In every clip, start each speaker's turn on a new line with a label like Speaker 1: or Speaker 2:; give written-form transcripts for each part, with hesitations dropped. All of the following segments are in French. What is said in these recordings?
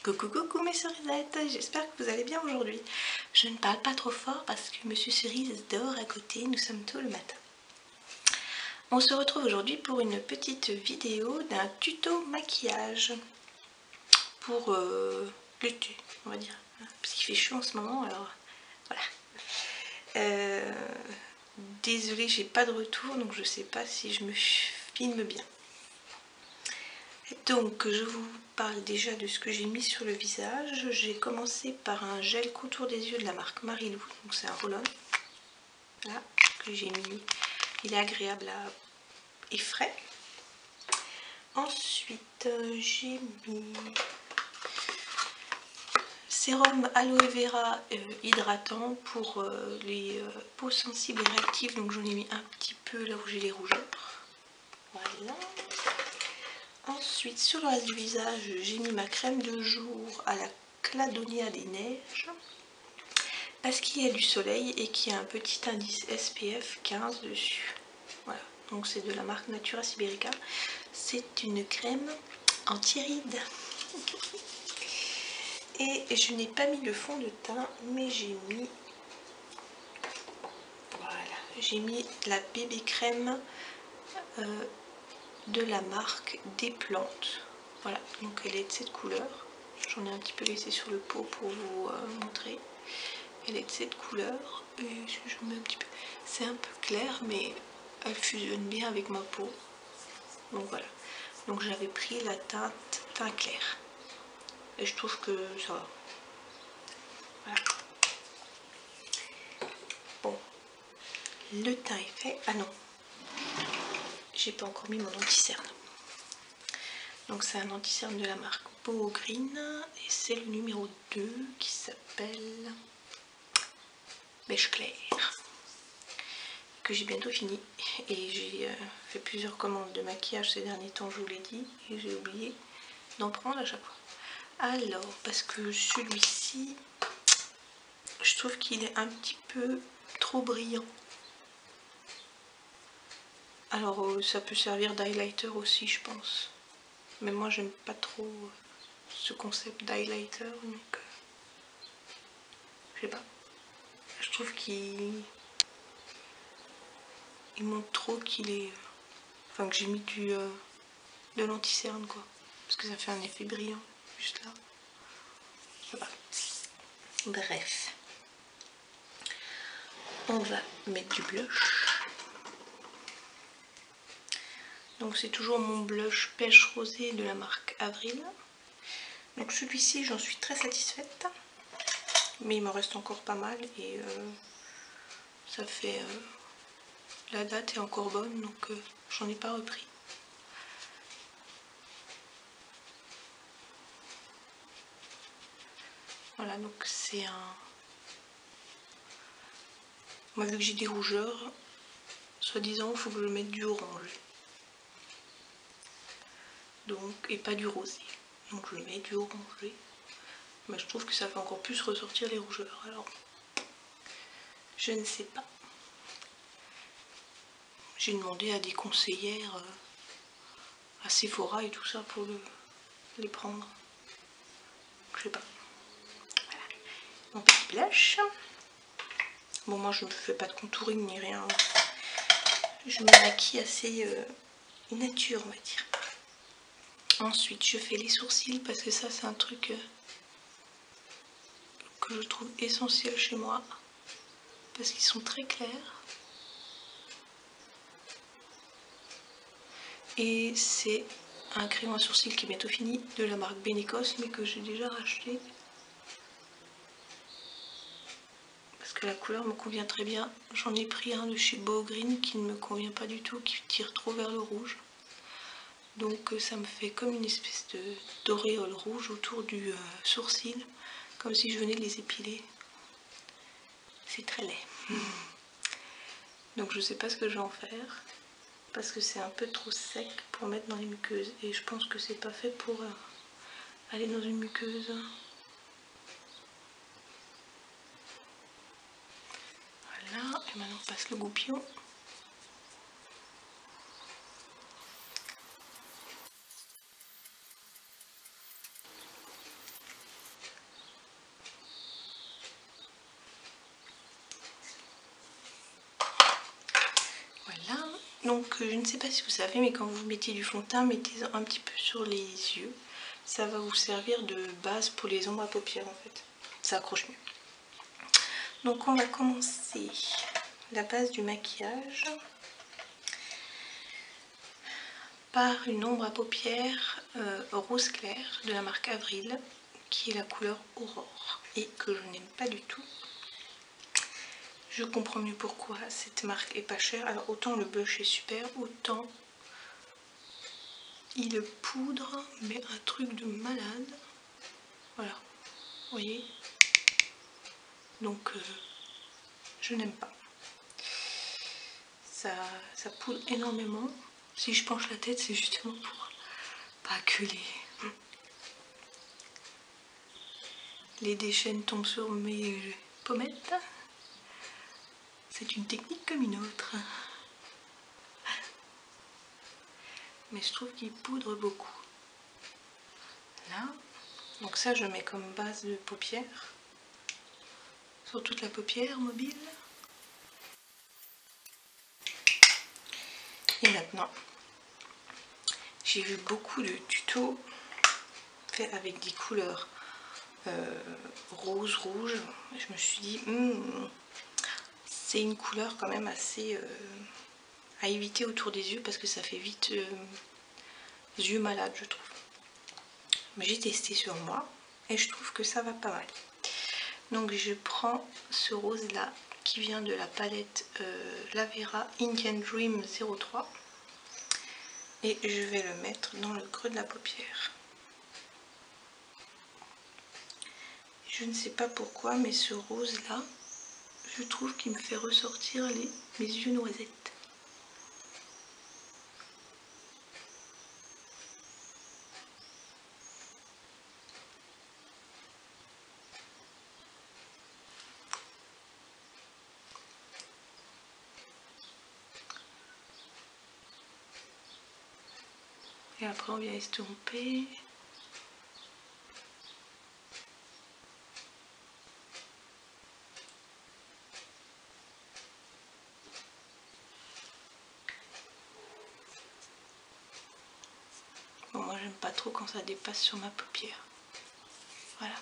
Speaker 1: Coucou coucou mes cerisettes, j'espère que vous allez bien aujourd'hui. Je ne parle pas trop fort parce que Monsieur Cerise dort à côté, nous sommes tôt le matin. On se retrouve aujourd'hui pour une petite vidéo d'un tuto maquillage pour l'été, on va dire, parce qu'il fait chaud en ce moment, alors voilà. Désolée, j'ai pas de retour, donc je sais pas si je me filme bien. Donc je vous parle déjà de ce que j'ai mis sur le visage. J'ai commencé par un gel contour des yeux de la marque Marilou, donc c'est un roll-on, voilà, que j'ai mis. Il est agréable et frais. Ensuite j'ai mis sérum aloe vera hydratant pour les peaux sensibles et réactives, donc j'en ai mis un petit peu là où j'ai les rougeurs. Voilà. Ensuite, sur le reste du visage, j'ai mis ma crème de jour à la Cladonia des neiges parce qu'il y a du soleil et qu'il y a un petit indice SPF 15 dessus. Voilà, donc c'est de la marque Natura Siberica. C'est une crème anti-rides. Et je n'ai pas mis le fond de teint, mais j'ai mis, voilà, j'ai mis la bébé crème de la marque des plantes. Voilà, donc elle est de cette couleur. J'en ai un petit peu laissé sur le pot pour vous montrer. Elle est de cette couleur. Et je mets un petit peu. C'est un peu clair, mais elle fusionne bien avec ma peau. Donc voilà. Donc j'avais pris la teint clair. Et je trouve que ça va. Voilà. Bon. Le teint est fait. Ah non. J'ai pas encore mis mon anti-cerne. Donc c'est un anti-cerne de la marque Beau Green et c'est le numéro 2 qui s'appelle Beige Clair, que j'ai bientôt fini. Et j'ai fait plusieurs commandes de maquillage ces derniers temps, je vous l'ai dit, et j'ai oublié d'en prendre à chaque fois. Alors, parce que celui-ci, je trouve qu'il est un petit peu trop brillant. Alors ça peut servir d'highlighter aussi, je pense. Mais moi j'aime pas trop ce concept d'highlighter, donc je sais pas. Je trouve qu'il montre trop qu'il est... Enfin que j'ai mis de l'anti-cerne quoi. Parce que ça fait un effet brillant, juste là. Je sais pas. Bref. On va mettre du blush. Donc c'est toujours mon blush pêche rosé de la marque Avril. Donc celui-ci j'en suis très satisfaite. Mais il me reste encore pas mal et ça fait... la date est encore bonne, donc j'en ai pas repris. Voilà, donc c'est un... Moi, vu que j'ai des rougeurs, soi-disant, il faut que je mette du orange. Donc, et pas du rosé. Donc je mets du orangé. Mais je trouve que ça fait encore plus ressortir les rougeurs. Alors, je ne sais pas. J'ai demandé à des conseillères à Sephora et tout ça pour les prendre. Je sais pas. Voilà. Mon petit blush. Bon, moi je ne fais pas de contouring ni rien. Je me maquille assez nature, on va dire. Ensuite, je fais les sourcils parce que ça, c'est un truc que je trouve essentiel chez moi. Parce qu'ils sont très clairs. Et c'est un crayon à sourcils qui est bientôt fini de la marque Benecos, mais que j'ai déjà racheté. Parce que la couleur me convient très bien. J'en ai pris un de chez Beau Green qui ne me convient pas du tout, qui tire trop vers le rouge. Donc ça me fait comme une espèce d'auréole rouge autour du sourcil, comme si je venais de les épiler. C'est très laid. Donc je sais pas ce que je vais en faire, parce que c'est un peu trop sec pour mettre dans les muqueuses. Et je pense que c'est pas fait pour aller dans une muqueuse. Voilà, et maintenant on passe le goupillon. Donc je ne sais pas si vous savez, mais quand vous mettez du fond de teint, mettez-en un petit peu sur les yeux. Ça va vous servir de base pour les ombres à paupières en fait. Ça accroche mieux. Donc on va commencer la base du maquillage par une ombre à paupières rose clair de la marque Avril, qui est la couleur Aurore et que je n'aime pas du tout. Je comprends mieux pourquoi cette marque est pas chère. Alors autant le blush est super, autant il poudre, mais un truc de malade. Voilà, vous voyez. Donc je n'aime pas. Ça poudre énormément. Si je penche la tête, c'est justement pour pas que les déchaînes tombent sur mes pommettes. C'est une technique comme une autre. Mais je trouve qu'il poudre beaucoup. Là. Donc ça, je mets comme base de paupière. Sur toute la paupière mobile. Et maintenant, j'ai vu beaucoup de tutos faits avec des couleurs rose, rouge. Je me suis dit, c'est une couleur quand même assez à éviter autour des yeux parce que ça fait vite yeux malades, je trouve. Mais j'ai testé sur moi et je trouve que ça va pas mal. Donc je prends ce rose là qui vient de la palette Lavera Indian Dream 03 et je vais le mettre dans le creux de la paupière. Je ne sais pas pourquoi, mais ce rose là, je trouve qu'il me fait ressortir mes yeux noisettes. Et après on vient estomper. Bon, moi j'aime pas trop quand ça dépasse sur ma paupière. Voilà.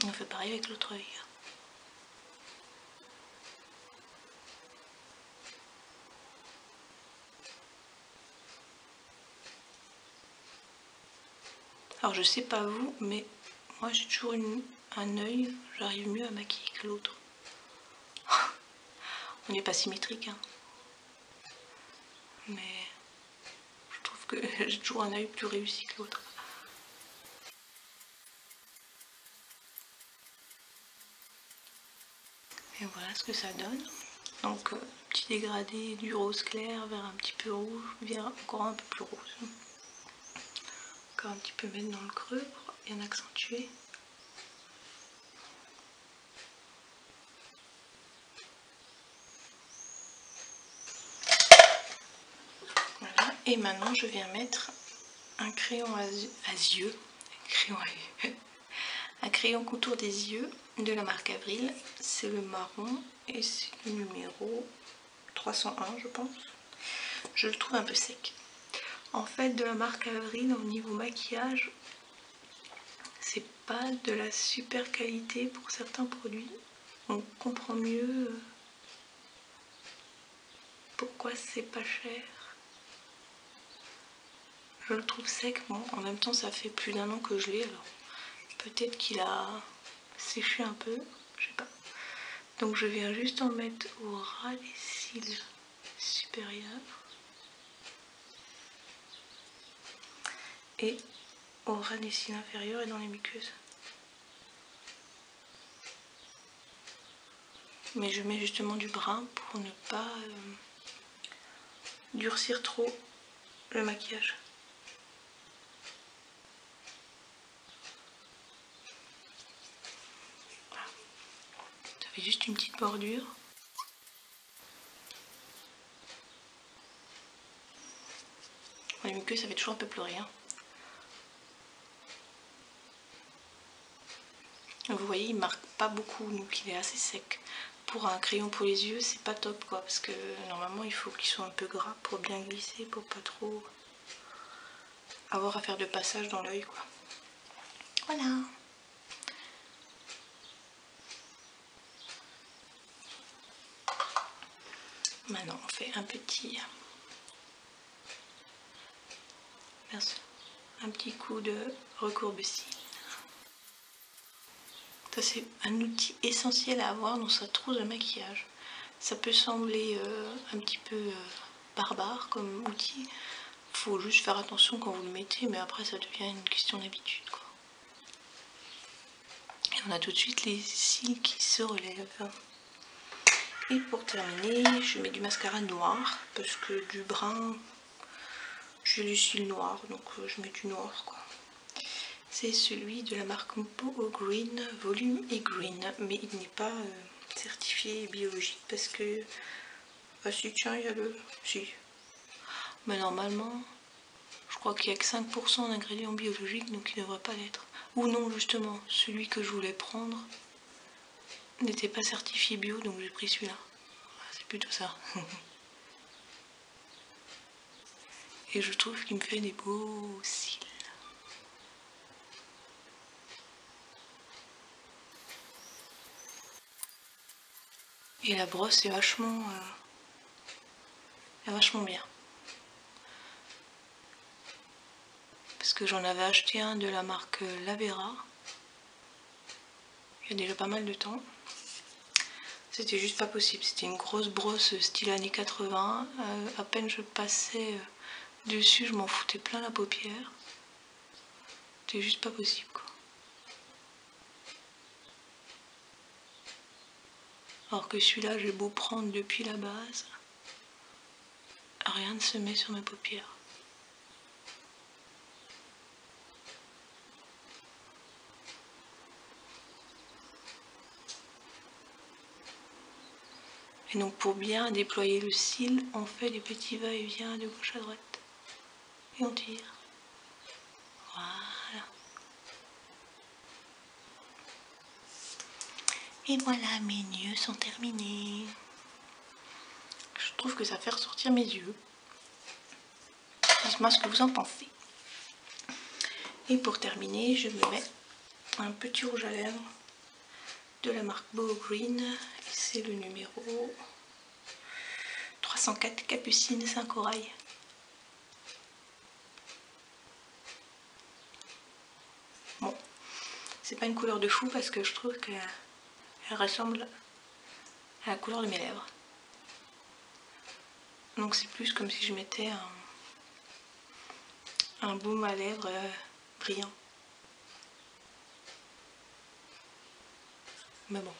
Speaker 1: On fait pareil avec l'autre œil. Alors je sais pas vous, mais moi j'ai toujours un œil, j'arrive mieux à maquiller que l'autre. On n'est pas symétrique, hein. Mais je trouve que j'ai toujours un œil plus réussi que l'autre. Et voilà ce que ça donne. Donc petit dégradé du rose clair vers un petit peu rouge, vers encore un peu plus rose. Encore un petit peu mettre dans le creux pour bien accentuer. Voilà. Et maintenant je viens mettre un crayon un crayon contour des yeux de la marque Avril. C'est le marron et c'est le numéro 301 je pense. Je le trouve un peu sec. En fait, de la marque Avril, au niveau maquillage, c'est pas de la super qualité pour certains produits. On comprend mieux pourquoi c'est pas cher. Je le trouve sec, bon, en même temps ça fait plus d'1 an que je l'ai, alors peut-être qu'il a séché un peu, je sais pas. Donc je viens juste en mettre au ras des cils supérieurs et au ras des cils inférieurs et dans les muqueuses. Mais je mets justement du brun pour ne pas durcir trop le maquillage. Voilà. Ça fait juste une petite bordure. Les muqueuses, ça fait toujours un peu pleurer, hein. Vous voyez, il marque pas beaucoup, donc il est assez sec. Pour un crayon pour les yeux, c'est pas top quoi, parce que normalement il faut qu'il soit un peu gras pour bien glisser, pour pas trop avoir à faire de passage dans l'œil quoi. Voilà. Maintenant on fait un petit coup de recourbe-cils. Ça c'est un outil essentiel à avoir dans sa trousse de maquillage. Ça peut sembler un petit peu barbare comme outil. Faut juste faire attention quand vous le mettez, mais après ça devient une question d'habitude quoi. Et on a tout de suite les cils qui se relèvent. Et pour terminer, je mets du mascara noir parce que du brun, j'ai les cils noirs, donc je mets du noir quoi. C'est celui de la marque Boho Green, volume et green, mais il n'est pas certifié biologique parce que... Ah si, tiens, il y a le... Si. Mais normalement, je crois qu'il n'y a que 5% d'ingrédients biologiques, donc il ne devrait pas l'être. Ou non, justement, celui que je voulais prendre n'était pas certifié bio, donc j'ai pris celui-là. C'est plutôt ça. Et je trouve qu'il me fait des beaux cils. Et la brosse est vachement bien. Parce que j'en avais acheté un de la marque Lavera. Il y a déjà pas mal de temps. C'était juste pas possible. C'était une grosse brosse style années 80. À peine je passais dessus, je m'en foutais plein la paupière. C'était juste pas possible quoi. Alors que celui-là, j'ai beau prendre depuis la base, rien ne se met sur mes paupières. Et donc pour bien déployer le cil, on fait des petits va-et-vient de gauche à droite. Et on tire. Voilà. Et voilà, mes yeux sont terminés. Je trouve que ça fait ressortir mes yeux. Dites-moi ce que vous en pensez. Et pour terminer, je me mets un petit rouge à lèvres de la marque Boho Green. C'est le numéro 304 Capucine Saint-Corail. Bon, c'est pas une couleur de fou parce que je trouve qu'elle ressemble à la couleur de mes lèvres. Donc c'est plus comme si je mettais un baume à lèvres brillant. Mais bon,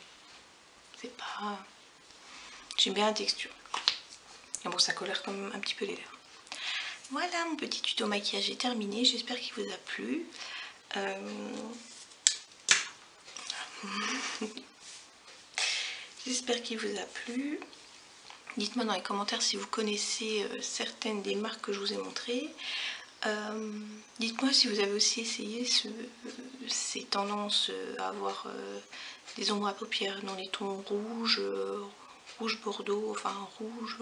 Speaker 1: c'est pas... J'aime bien la texture. Et bon, ça colore quand même un petit peu les lèvres. Voilà, mon petit tuto maquillage est terminé. J'espère qu'il vous a plu. J'espère qu'il vous a plu. Dites-moi dans les commentaires si vous connaissez certaines des marques que je vous ai montrées. Dites-moi si vous avez aussi essayé ces tendances à avoir des ombres à paupières dans les tons rouge, rouge bordeaux, enfin rouge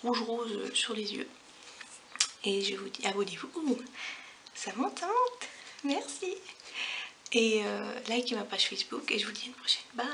Speaker 1: rose sur les yeux. Et je vous dis abonnez-vous, ça monte, merci. Et likez ma page Facebook et je vous dis à une prochaine, bye.